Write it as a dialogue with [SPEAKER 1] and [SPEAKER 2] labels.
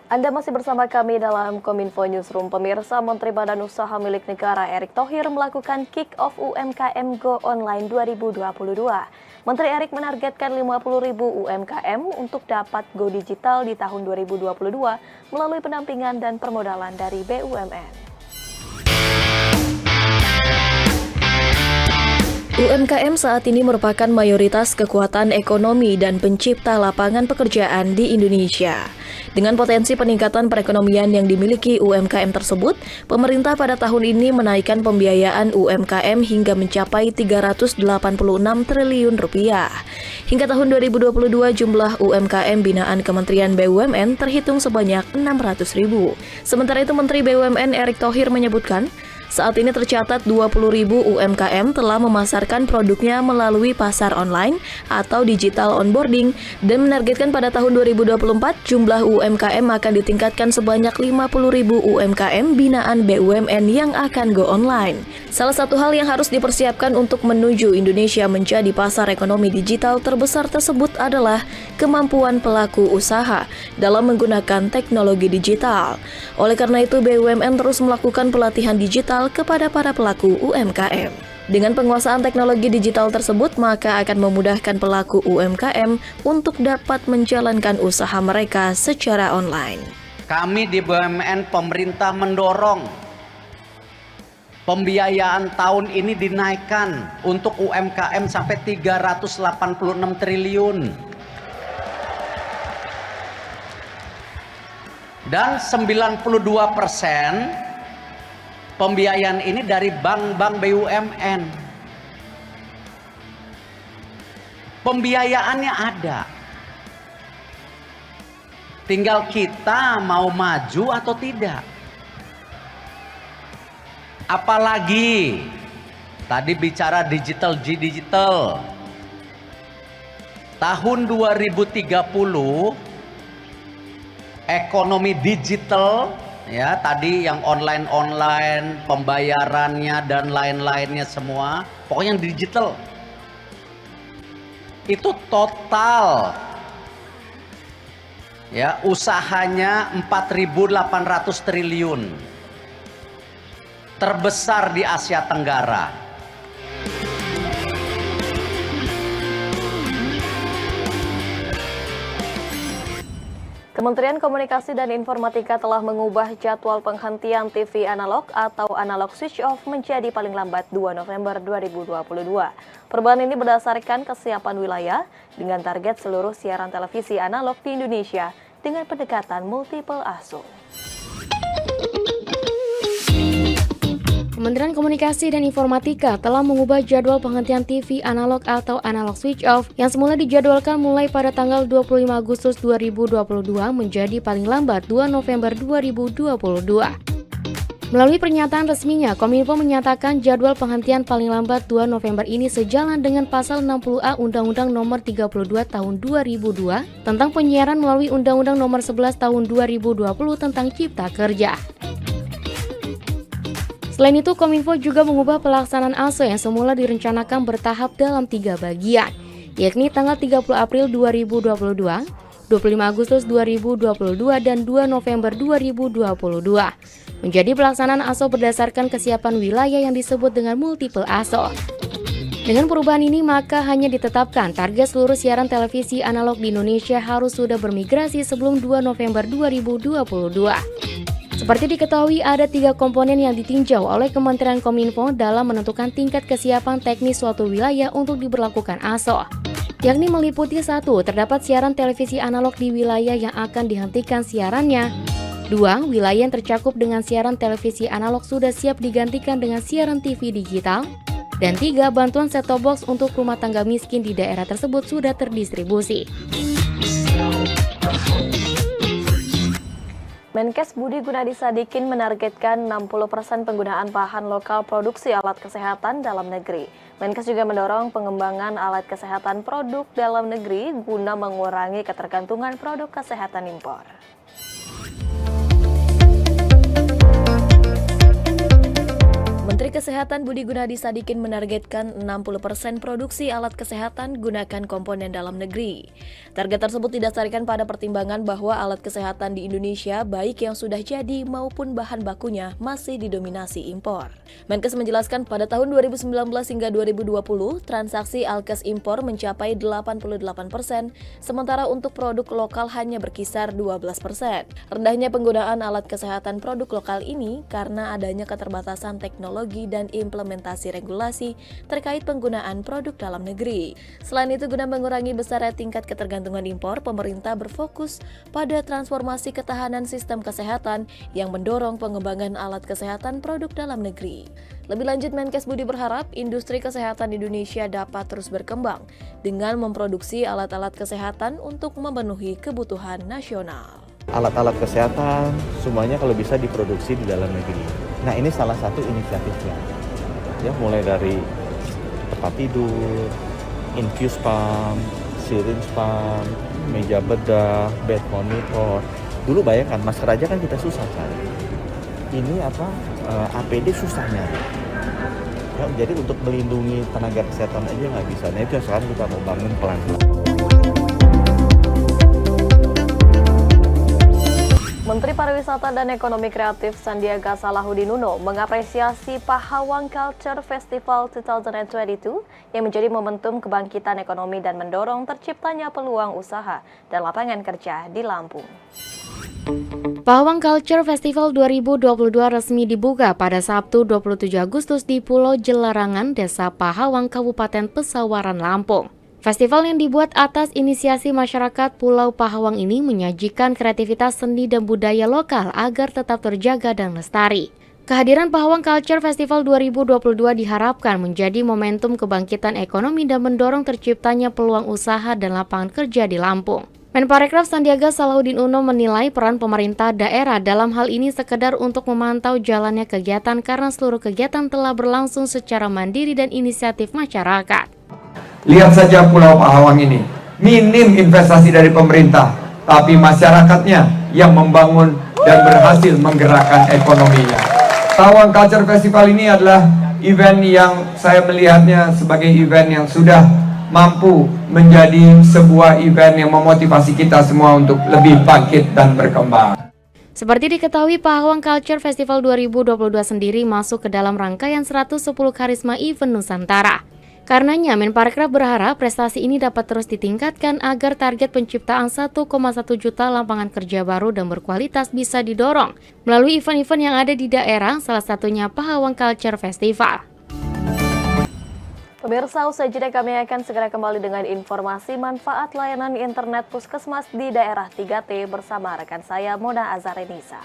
[SPEAKER 1] Anda masih bersama kami dalam Kominfo Newsroom. Pemirsa, Menteri Badan Usaha Milik Negara Erick Thohir melakukan kick-off UMKM Go Online 2022. Menteri Erick menargetkan 50.000 UMKM untuk dapat go digital di tahun 2022 melalui pendampingan dan permodalan dari BUMN. UMKM saat ini merupakan mayoritas kekuatan ekonomi dan pencipta lapangan pekerjaan di Indonesia. Dengan potensi peningkatan perekonomian yang dimiliki UMKM tersebut, pemerintah pada tahun ini menaikkan pembiayaan UMKM hingga mencapai 386 triliun rupiah. Hingga tahun 2022, jumlah UMKM binaan Kementerian BUMN terhitung sebanyak 600.000. Sementara itu, Menteri BUMN Erick Thohir menyebutkan, saat ini tercatat 20.000 UMKM telah memasarkan produknya melalui pasar online atau digital onboarding dan menargetkan pada tahun 2024 jumlah UMKM akan ditingkatkan sebanyak 50.000 UMKM binaan BUMN yang akan go online. Salah satu hal yang harus dipersiapkan untuk menuju Indonesia menjadi pasar ekonomi digital terbesar tersebut adalah kemampuan pelaku usaha dalam menggunakan teknologi digital. Oleh karena itu, BUMN terus melakukan pelatihan digital kepada para pelaku UMKM. Dengan penguasaan teknologi digital tersebut, maka akan memudahkan pelaku UMKM untuk dapat menjalankan usaha mereka secara online.
[SPEAKER 2] Kami di BUMN pemerintah mendorong pembiayaan tahun ini dinaikkan untuk UMKM sampai 386 triliun. Dan 92% pembiayaan ini dari bank-bank BUMN. Pembiayaannya ada. Tinggal kita mau maju atau tidak. Apalagi tadi bicara digital. Tahun 2030 ekonomi digital, ya tadi yang online pembayarannya dan lain-lainnya semua, pokoknya yang digital itu total ya usahanya 4.800 triliun, terbesar di Asia Tenggara.
[SPEAKER 1] Kementerian Komunikasi dan Informatika telah mengubah jadwal penghentian TV analog atau analog switch off menjadi paling lambat 2 November 2022. Perubahan ini berdasarkan kesiapan wilayah dengan target seluruh siaran televisi analog di Indonesia dengan pendekatan multiple ASO.
[SPEAKER 3] Kementerian Komunikasi dan Informatika telah mengubah jadwal penghentian TV analog atau analog switch off yang semula dijadwalkan mulai pada tanggal 25 Agustus 2022 menjadi paling lambat 2 November 2022. Melalui pernyataan resminya, Kominfo menyatakan jadwal penghentian paling lambat 2 November ini sejalan dengan pasal 60A Undang-Undang Nomor 32 Tahun 2002 tentang penyiaran melalui Undang-Undang Nomor 11 Tahun 2020 tentang Cipta Kerja. Selain itu, Kominfo juga mengubah pelaksanaan ASO yang semula direncanakan bertahap dalam 3 bagian, yakni tanggal 30 April 2022, 25 Agustus 2022, dan 2 November 2022. Menjadi pelaksanaan ASO berdasarkan kesiapan wilayah yang disebut dengan multiple ASO. Dengan perubahan ini, maka hanya ditetapkan target seluruh siaran televisi analog di Indonesia harus sudah bermigrasi sebelum 2 November 2022. Seperti diketahui, ada 3 komponen yang ditinjau oleh Kementerian Kominfo dalam menentukan tingkat kesiapan teknis suatu wilayah untuk diberlakukan ASO, yakni meliputi 1. Terdapat siaran televisi analog di wilayah yang akan dihentikan siarannya. 2. Wilayah yang tercakup dengan siaran televisi analog sudah siap digantikan dengan siaran TV digital. Dan 3. Bantuan set-top box untuk rumah tangga miskin di daerah tersebut sudah terdistribusi.
[SPEAKER 1] Menkes Budi Gunadi Sadikin menargetkan 60% penggunaan bahan lokal produksi alat kesehatan dalam negeri. Menkes juga mendorong pengembangan alat kesehatan produk dalam negeri guna mengurangi ketergantungan produk kesehatan impor.
[SPEAKER 3] Menteri
[SPEAKER 1] Menteri Kesehatan Budi Gunadi Sadikin menargetkan 60% produksi alat kesehatan gunakan komponen dalam negeri. Target tersebut didasarkan pada pertimbangan bahwa alat kesehatan di Indonesia baik yang sudah jadi maupun bahan bakunya masih didominasi impor. Menkes menjelaskan pada tahun 2019 hingga 2020, transaksi alkes impor mencapai 88%, sementara untuk produk lokal hanya berkisar 12%. Rendahnya penggunaan alat kesehatan produk lokal ini karena adanya keterbatasan teknologi dan implementasi regulasi terkait penggunaan produk dalam negeri. Selain itu, guna mengurangi besarnya tingkat ketergantungan impor, pemerintah berfokus pada transformasi ketahanan sistem kesehatan yang mendorong pengembangan alat kesehatan produk dalam negeri. Lebih lanjut, Menkes Budi berharap industri kesehatan Indonesia dapat terus berkembang dengan memproduksi alat-alat kesehatan untuk memenuhi kebutuhan nasional.
[SPEAKER 4] Alat-alat kesehatan semuanya kalau bisa diproduksi di dalam negeri. Nah, ini salah satu inisiatifnya. Ya, mulai dari tempat tidur, infuse pump, syringe pump, meja bedah, bed monitor. Dulu bayangkan masker aja kan kita susah cari. Ini APD susah nyari. Ya, jadi untuk melindungi tenaga kesehatan aja nggak bisa. Nah, itu yang sekarang kita mau bangun pelan-pelan.
[SPEAKER 1] Menteri Pariwisata dan Ekonomi Kreatif Sandiaga Salahuddin Uno mengapresiasi Pahawang Culture Festival 2022 yang menjadi momentum kebangkitan ekonomi dan mendorong terciptanya peluang usaha dan lapangan kerja di Lampung.
[SPEAKER 3] Pahawang Culture Festival 2022 resmi dibuka pada Sabtu 27 Agustus di Pulau Jelarangan, Desa Pahawang, Kabupaten Pesawaran, Lampung. Festival yang dibuat atas inisiasi masyarakat Pulau Pahawang ini menyajikan kreativitas seni dan budaya lokal agar tetap terjaga dan lestari. Kehadiran Pahawang Culture Festival 2022 diharapkan menjadi momentum kebangkitan ekonomi dan mendorong terciptanya peluang usaha dan lapangan kerja di Lampung. Menparekraf Sandiaga Salahuddin Uno menilai peran pemerintah daerah dalam hal ini sekedar untuk memantau jalannya kegiatan karena seluruh kegiatan telah berlangsung secara mandiri dan inisiatif masyarakat.
[SPEAKER 5] Lihat saja Pulau Pahawang ini, minim investasi dari pemerintah, tapi masyarakatnya yang membangun dan berhasil menggerakkan ekonominya. Pahawang Culture Festival ini adalah event yang saya melihatnya sebagai event yang sudah mampu menjadi sebuah event yang memotivasi kita semua untuk lebih bangkit dan berkembang.
[SPEAKER 3] Seperti diketahui, Pahawang Culture Festival 2022 sendiri masuk ke dalam rangkaian 110 Karisma Event Nusantara. Karenanya, Menparekraf berharap prestasi ini dapat terus ditingkatkan agar target penciptaan 1,1 juta lapangan kerja baru dan berkualitas bisa didorong melalui event-event yang ada di daerah, salah satunya Pahawang Culture Festival.
[SPEAKER 1] Pemirsa, usai jeda kami akan segera kembali dengan informasi manfaat layanan internet puskesmas di daerah 3T bersama rekan saya Mona Azarenisa.